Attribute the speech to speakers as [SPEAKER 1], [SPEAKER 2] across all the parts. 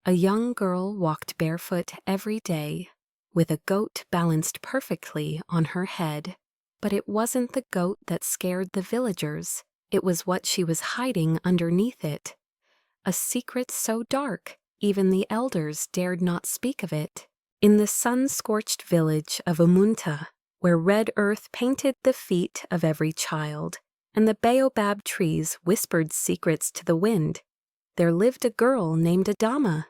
[SPEAKER 1] A young girl walked barefoot every day, with a goat balanced perfectly on her head. But it wasn't the goat that scared the villagers, it was what she was hiding underneath it. A secret so dark, even the elders dared not speak of it. In the sun-scorched village of Umunta, where red earth painted the feet of every child, and the baobab trees whispered secrets to the wind, there lived a girl named Adama.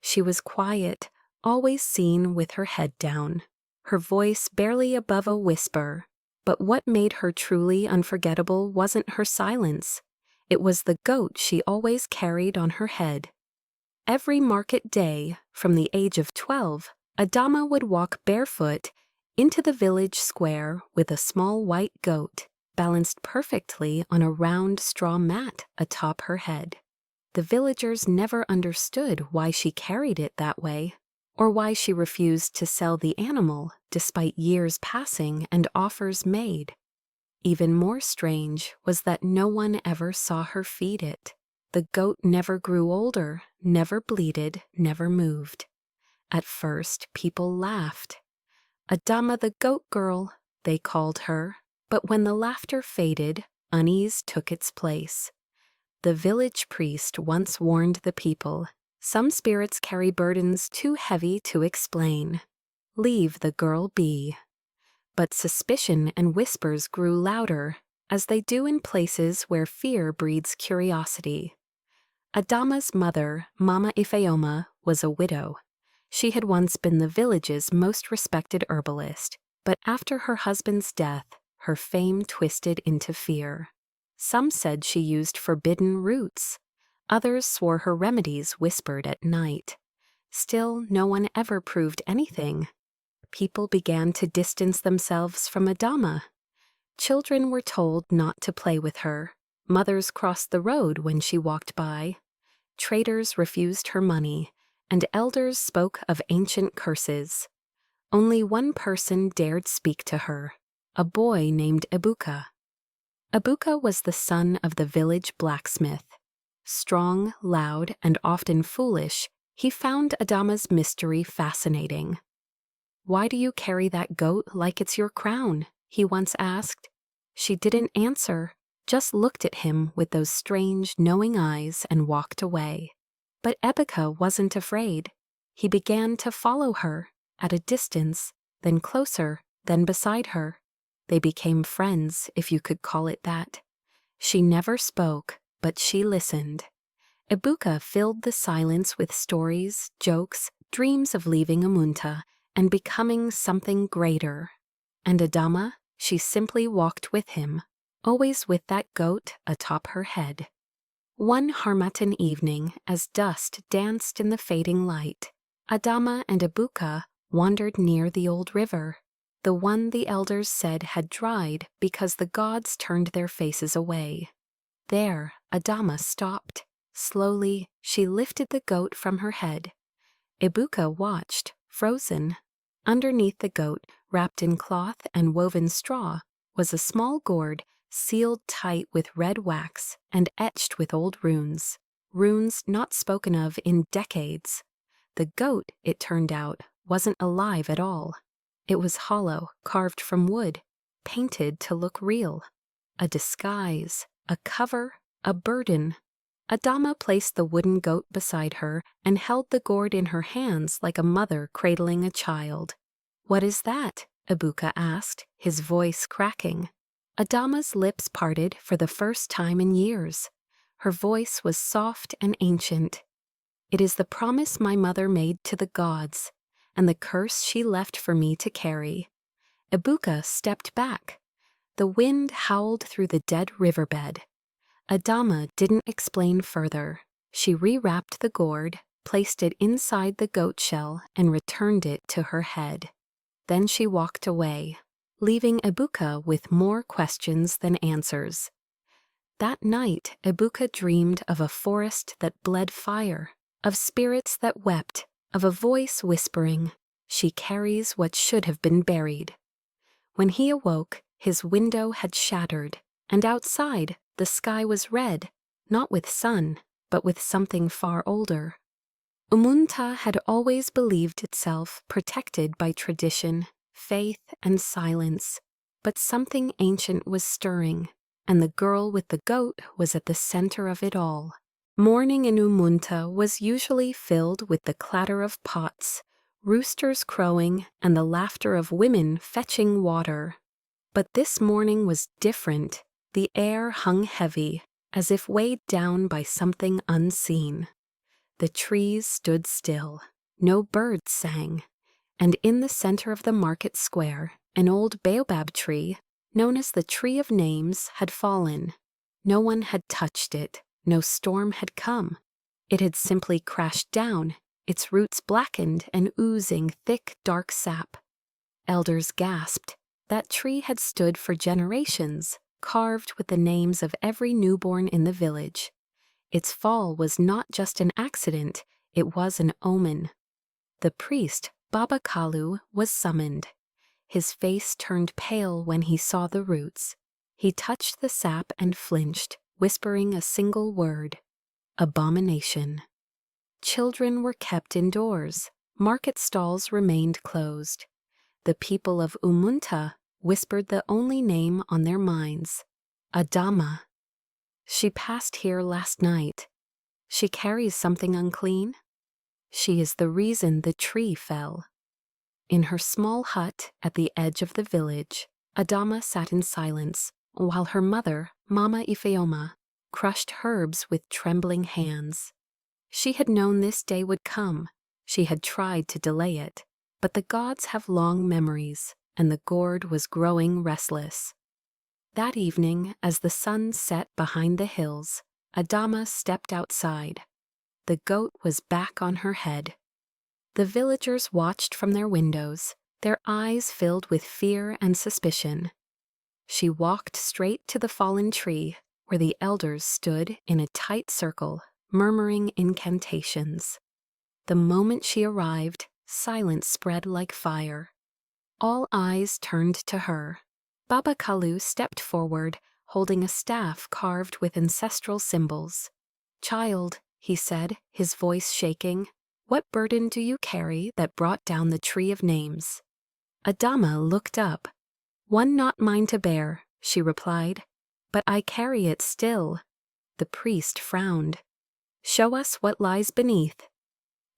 [SPEAKER 1] She was quiet, always seen with her head down, her voice barely above a whisper. But what made her truly unforgettable wasn't her silence. It was the goat she always carried on her head. Every market day, from the age of 12, Adama would walk barefoot into the village square with a small white goat, balanced perfectly on a round straw mat atop her head. The villagers never understood why she carried it that way, or why she refused to sell the animal despite years passing and offers made. Even more strange was that no one ever saw her feed it. The goat never grew older, never bleated, never moved. At first, people laughed. Adama the goat girl, they called her, but when the laughter faded, unease took its place. The village priest once warned the people, some spirits carry burdens too heavy to explain. Leave the girl be. But suspicion and whispers grew louder, as they do in places where fear breeds curiosity. Adama's mother, Mama Ifeoma, was a widow. She had once been the village's most respected herbalist, but after her husband's death, her fame twisted into fear. Some said she used forbidden roots. Others swore her remedies whispered at night. Still, no one ever proved anything. People began to distance themselves from Adama. Children were told not to play with her. Mothers crossed the road when she walked by. Traders refused her money, and elders spoke of ancient curses. Only one person dared speak to her, a boy named Ebuka. Ebuka was the son of the village blacksmith. Strong, loud, and often foolish, he found Adama's mystery fascinating. "Why do you carry that goat like it's your crown?" he once asked. She didn't answer, just looked at him with those strange, knowing eyes and walked away. But Ebuka wasn't afraid. He began to follow her, at a distance, then closer, then beside her. They became friends, if you could call it that. She never spoke, but she listened. Ebuka filled the silence with stories, jokes, dreams of leaving Umunta and becoming something greater. And Adama, she simply walked with him, always with that goat atop her head. One Harmattan evening, as dust danced in the fading light, Adama and Ebuka wandered near the old river, the one the elders said had dried because the gods turned their faces away. There, Adama stopped. Slowly, she lifted the goat from her head. Ebuka watched, frozen. Underneath the goat, wrapped in cloth and woven straw, was a small gourd sealed tight with red wax and etched with old runes, runes not spoken of in decades. The goat, it turned out, wasn't alive at all. It was hollow, carved from wood, painted to look real. A disguise, a cover, a burden. Adama placed the wooden goat beside her and held the gourd in her hands like a mother cradling a child. "What is that?" Ebuka asked, his voice cracking. Adama's lips parted for the first time in years. Her voice was soft and ancient. "It is the promise my mother made to the gods, and the curse she left for me to carry." Ebuka stepped back. The wind howled through the dead riverbed. Adama didn't explain further. She rewrapped the gourd, placed it inside the goat shell, and returned it to her head. Then she walked away, leaving Ebuka with more questions than answers. That night, Ebuka dreamed of a forest that bled fire, of spirits that wept, of a voice whispering, "She carries what should have been buried." When he awoke, his window had shattered, and outside, the sky was red, not with sun, but with something far older. Umunta had always believed itself protected by tradition, faith, and silence, but something ancient was stirring, and the girl with the goat was at the center of it all. Morning in Umunta was usually filled with the clatter of pots, roosters crowing, and the laughter of women fetching water. But this morning was different. The air hung heavy, as if weighed down by something unseen. The trees stood still, no birds sang, and in the center of the market square, an old baobab tree, known as the Tree of Names, had fallen. No one had touched it, no storm had come. It had simply crashed down, its roots blackened and oozing thick, dark sap. Elders gasped. That tree had stood for generations, carved with the names of every newborn in the village. Its fall was not just an accident, it was an omen. The priest, Baba Kalu, was summoned. His face turned pale when he saw the roots. He touched the sap and flinched, whispering a single word: abomination. Children were kept indoors. Market stalls remained closed. The people of Umunta whispered the only name on their minds: Adama. She passed here last night. She carries something unclean. She is the reason the tree fell. In her small hut at the edge of the village, Adama sat in silence, while her mother, Mama Ifeoma, crushed herbs with trembling hands. She had known this day would come. She had tried to delay it, but the gods have long memories, and the gourd was growing restless. That evening, as the sun set behind the hills, Adama stepped outside. The goat was back on her head. The villagers watched from their windows, their eyes filled with fear and suspicion. She walked straight to the fallen tree, where the elders stood in a tight circle, murmuring incantations. The moment she arrived, silence spread like fire. All eyes turned to her. Baba Kalu stepped forward, holding a staff carved with ancestral symbols. "Child," he said, his voice shaking, "what burden do you carry that brought down the Tree of Names?" Adama looked up. "One not mine to bear," she replied, "but I carry it still." The priest frowned. "Show us what lies beneath."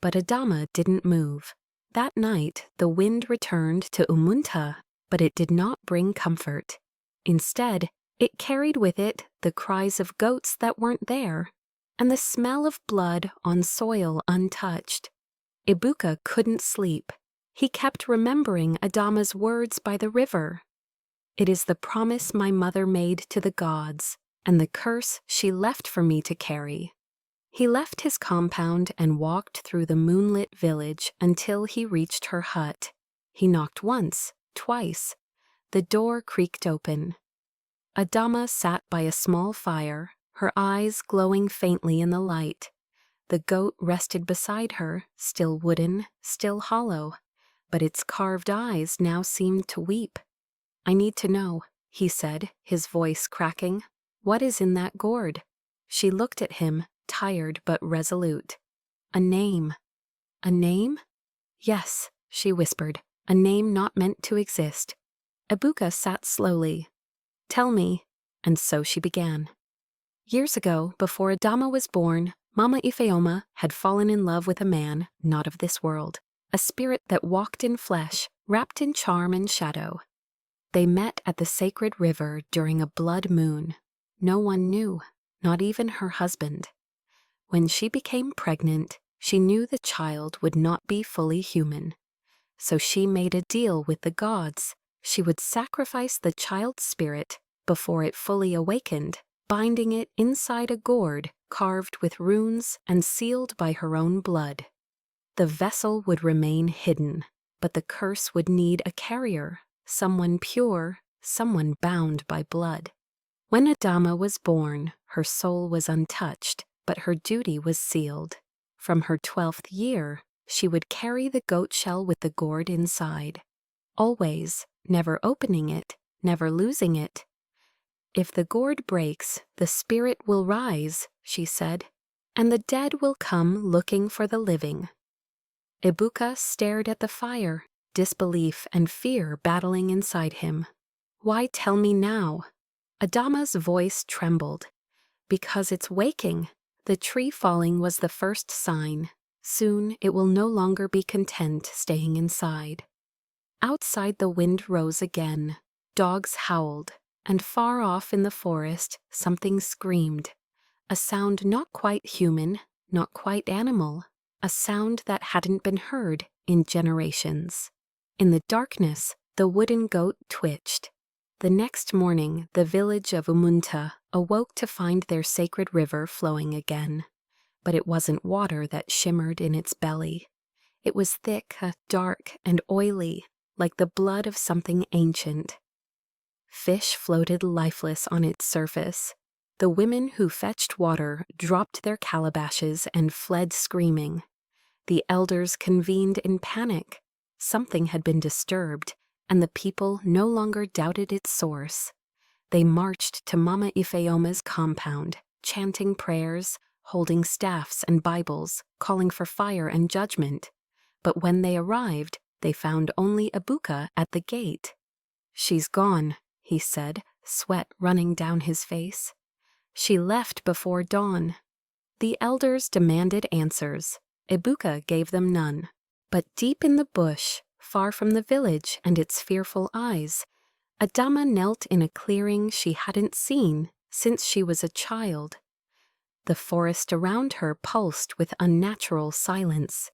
[SPEAKER 1] But Adama didn't move. That night, the wind returned to Umunta, but it did not bring comfort. Instead, it carried with it the cries of goats that weren't there, and the smell of blood on soil untouched. Ibuka couldn't sleep. He kept remembering Adama's words by the river. "It is the promise my mother made to the gods, and the curse she left for me to carry." He left his compound and walked through the moonlit village until he reached her hut. He knocked once, twice. The door creaked open. Adama sat by a small fire, her eyes glowing faintly in the light. The goat rested beside her, still wooden, still hollow, but its carved eyes now seemed to weep. "I need to know," he said, his voice cracking. "What is in that gourd?" She looked at him, tired but resolute. "A name." "A name?" "Yes," she whispered, "a name not meant to exist." Ibuka sat slowly. "Tell me." And so she began. Years ago, before Adama was born, Mama Ifeoma had fallen in love with a man not of this world, a spirit that walked in flesh, wrapped in charm and shadow. They met at the sacred river during a blood moon. No one knew, not even her husband. When she became pregnant, she knew the child would not be fully human. So she made a deal with the gods. She would sacrifice the child's spirit before it fully awakened, binding it inside a gourd carved with runes and sealed by her own blood. The vessel would remain hidden, but the curse would need a carrier, someone pure, someone bound by blood. When Adama was born, her soul was untouched, but her duty was sealed. From her 12th year, she would carry the goat shell with the gourd inside. Always, never opening it, never losing it. "If the gourd breaks, the spirit will rise," she said. and the dead will come looking for the living. Ebuka stared at the fire, disbelief and fear battling inside him. Why tell me now? Adama's voice trembled. Because it's waking. The tree falling was the first sign. Soon it will no longer be content staying inside. Outside the wind rose again. Dogs howled, and far off in the forest something screamed. A sound not quite human, not quite animal. A sound that hadn't been heard in generations. In the darkness, the wooden goat twitched. The next morning, the village of Umunta awoke to find their sacred river flowing again. But it wasn't water that shimmered in its belly. It was thick, dark, and oily, like the blood of something ancient. Fish floated lifeless on its surface. The women who fetched water dropped their calabashes and fled screaming. The elders convened in panic. Something had been disturbed, and the people no longer doubted its source. They marched to Mama Ifeoma's compound, chanting prayers, holding staffs and Bibles, calling for fire and judgment. But when they arrived, they found only Ebuka at the gate. "She's gone," he said, sweat running down his face. "She left before dawn." The elders demanded answers. Ebuka gave them none. But deep in the bush, far from the village and its fearful eyes, Adama knelt in a clearing she hadn't seen since she was a child. The forest around her pulsed with unnatural silence.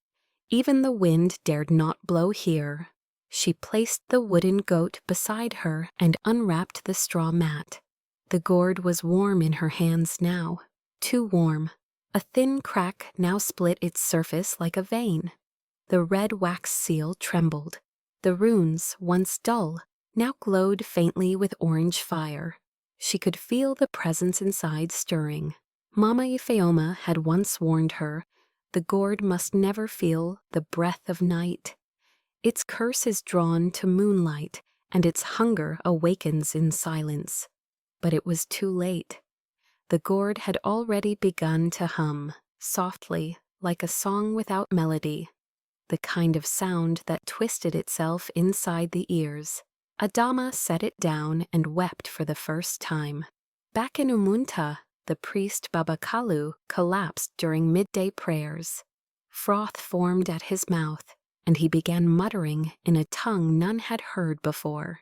[SPEAKER 1] Even the wind dared not blow here. She placed the wooden goat beside her and unwrapped the straw mat. The gourd was warm in her hands now, too warm. A thin crack now split its surface like a vein. The red wax seal trembled. The runes, once dull, now glowed faintly with orange fire. She could feel the presence inside stirring. Mama Ifeoma had once warned her, the gourd must never feel the breath of night. Its curse is drawn to moonlight, and its hunger awakens in silence. But it was too late. The gourd had already begun to hum, softly, like a song without melody, the kind of sound that twisted itself inside the ears. Adama set it down and wept for the first time. Back in Umunta, the priest Babakalu collapsed during midday prayers. Froth formed at his mouth, and he began muttering in a tongue none had heard before.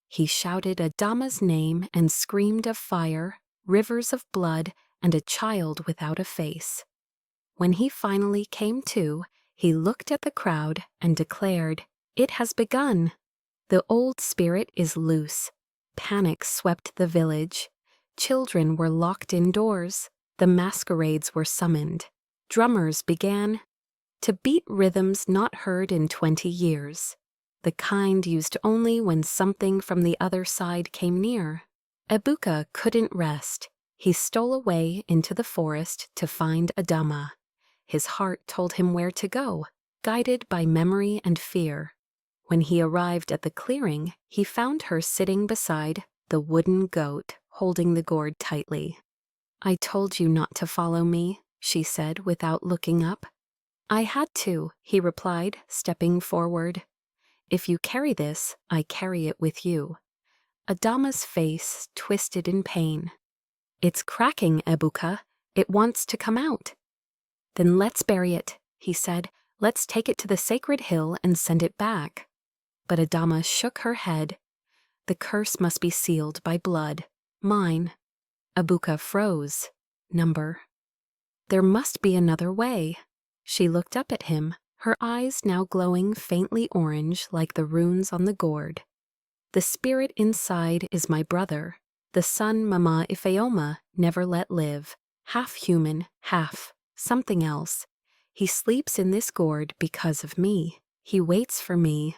[SPEAKER 1] He shouted Adama's name and screamed of fire, rivers of blood, and a child without a face. When he finally came to, he looked at the crowd and declared, "It has begun. The old spirit is loose." Panic swept the village. Children were locked indoors. The masquerades were summoned. Drummers began to beat rhythms not heard in 20 years, the kind used only when something from the other side came near. Ebuka couldn't rest. He stole away into the forest to find Adama. His heart told him where to go, guided by memory and fear. When he arrived at the clearing, he found her sitting beside the wooden goat, holding the gourd tightly. "I told you not to follow me," she said without looking up. "I had to," he replied, stepping forward. "If you carry this, I carry it with you." Adama's face twisted in pain. "It's cracking, Ebuka. It wants to come out." "Then let's bury it," he said. "Let's take it to the sacred hill and send it back." But Adama shook her head. "The curse must be sealed by blood. Mine." Ebuka froze. Number. "There must be another way." She looked up at him, her eyes now glowing faintly orange like the runes on the gourd. "The spirit inside is my brother, the son Mama Ifeoma never let live, half human, half something else. He sleeps in this gourd because of me. He waits for me."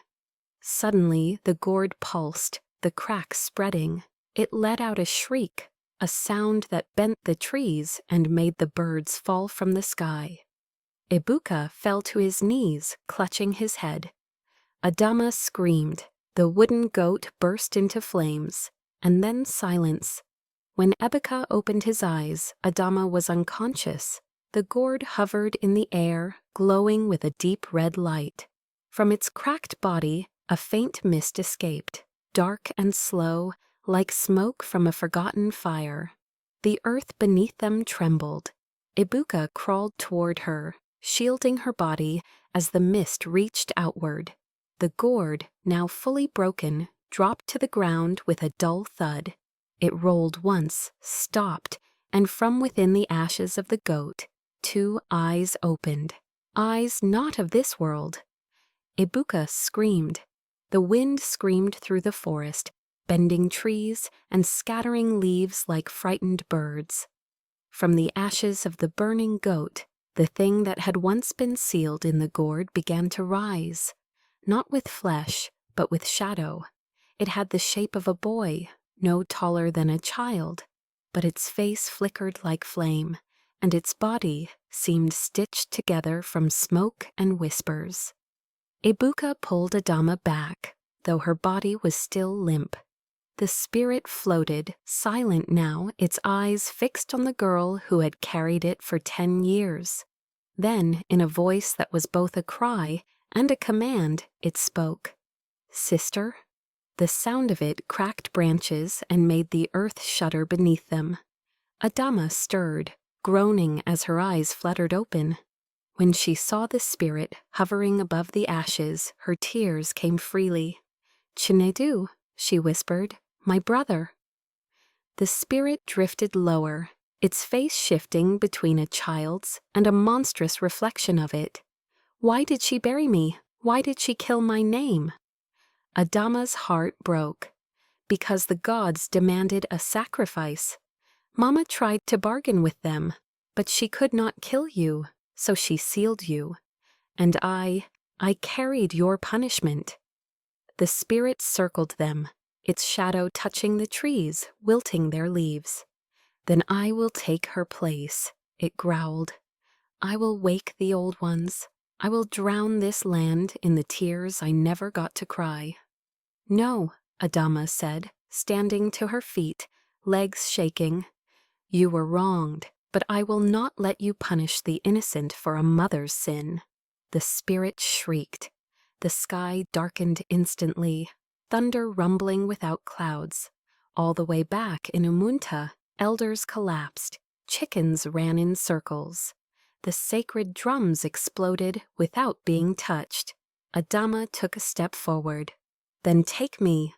[SPEAKER 1] Suddenly the gourd pulsed, the crack spreading. It let out a shriek, a sound that bent the trees and made the birds fall from the sky. Ebuka fell to his knees, clutching his head. Adama screamed. The wooden goat burst into flames, and then silence. When Ebuka opened his eyes, Adama was unconscious. The gourd hovered in the air, glowing with a deep red light. From its cracked body, a faint mist escaped, dark and slow, like smoke from a forgotten fire. The earth beneath them trembled. Ibuka crawled toward her, shielding her body as the mist reached outward. The gourd, now fully broken, dropped to the ground with a dull thud. It rolled once, stopped, and from within the ashes of the goat, 2 eyes opened. Eyes not of this world. Ibuka screamed. The wind screamed through the forest, bending trees and scattering leaves like frightened birds. From the ashes of the burning goat, the thing that had once been sealed in the gourd began to rise, not with flesh, but with shadow. It had the shape of a boy, no taller than a child, but its face flickered like flame, and its body seemed stitched together from smoke and whispers. Ibuka pulled Adama back, though her body was still limp. The spirit floated, silent now, its eyes fixed on the girl who had carried it for 10 years. Then, in a voice that was both a cry and a command, it spoke. "Sister?" The sound of it cracked branches and made the earth shudder beneath them. Adama stirred, groaning as her eyes fluttered open. When she saw the spirit hovering above the ashes, her tears came freely. "Chinedu," she whispered, "my brother." The spirit drifted lower, its face shifting between a child's and a monstrous reflection of it. "Why did she bury me? Why did she kill my name?" Adama's heart broke. "Because the gods demanded a sacrifice. Mama tried to bargain with them, but she could not kill you, so she sealed you. And I carried your punishment." The spirit circled them, its shadow touching the trees, wilting their leaves. "Then I will take her place," it growled. "I will wake the old ones. I will drown this land in the tears I never got to cry." "No," Adama said, standing to her feet, legs shaking. "You were wronged, but I will not let you punish the innocent for a mother's sin." The spirit shrieked. The sky darkened instantly, thunder rumbling without clouds. All the way back in Umunta, elders collapsed, chickens ran in circles. The sacred drums exploded without being touched. Adama took a step forward. "Then take me."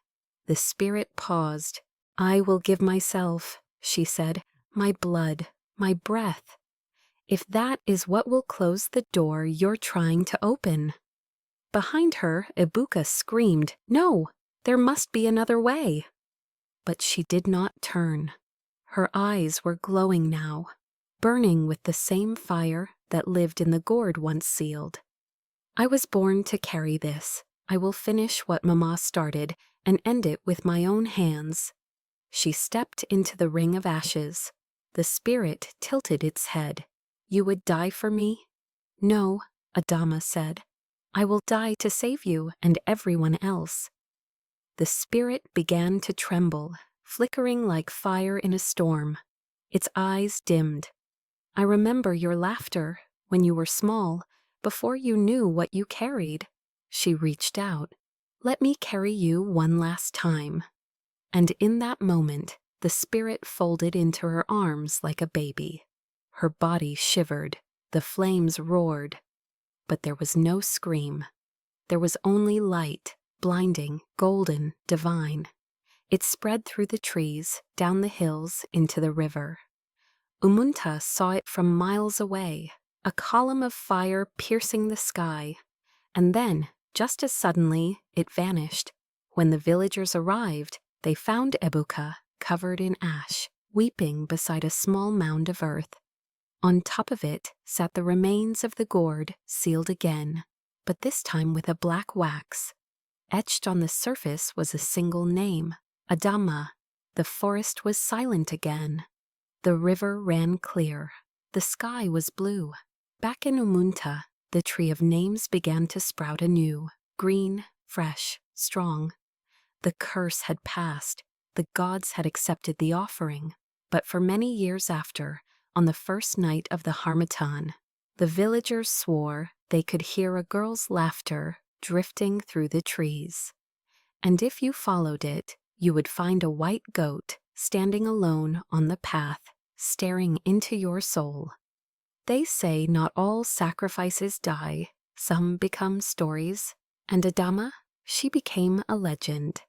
[SPEAKER 1] The spirit paused. "I will give myself," she said, "my blood, my breath. If that is what will close the door you're trying to open." Behind her, Ibuka screamed, "No, there must be another way." But she did not turn. Her eyes were glowing now, burning with the same fire that lived in the gourd once sealed. "I was born to carry this. I will finish what Mama started and end it with my own hands." She stepped into the ring of ashes. The spirit tilted its head. "You would die for me?" "No," Adama said. "I will die to save you and everyone else." The spirit began to tremble, flickering like fire in a storm. Its eyes dimmed. "I remember your laughter when you were small, before you knew what you carried." She reached out. "Let me carry you one last time." And in that moment, the spirit folded into her arms like a baby. Her body shivered, the flames roared. But there was no scream. There was only light, blinding, golden, divine. It spread through the trees, down the hills, into the river. Umunta saw it from miles away, a column of fire piercing the sky. And then, just as suddenly, it vanished. When the villagers arrived, they found Ibuka covered in ash, weeping beside a small mound of earth. On top of it sat the remains of the gourd, sealed again, but this time with a black wax. Etched on the surface was a single name, Adama. The forest was silent again. The river ran clear. The sky was blue. Back in Umunta, the tree of names began to sprout anew, green, fresh, strong. The curse had passed. The gods had accepted the offering. But for many years after, on the first night of the Harmattan. The villagers swore they could hear a girl's laughter drifting through the trees. And if you followed it, you would find a white goat standing alone on the path, staring into your soul. They say not all sacrifices die, some become stories, and Adama, she became a legend.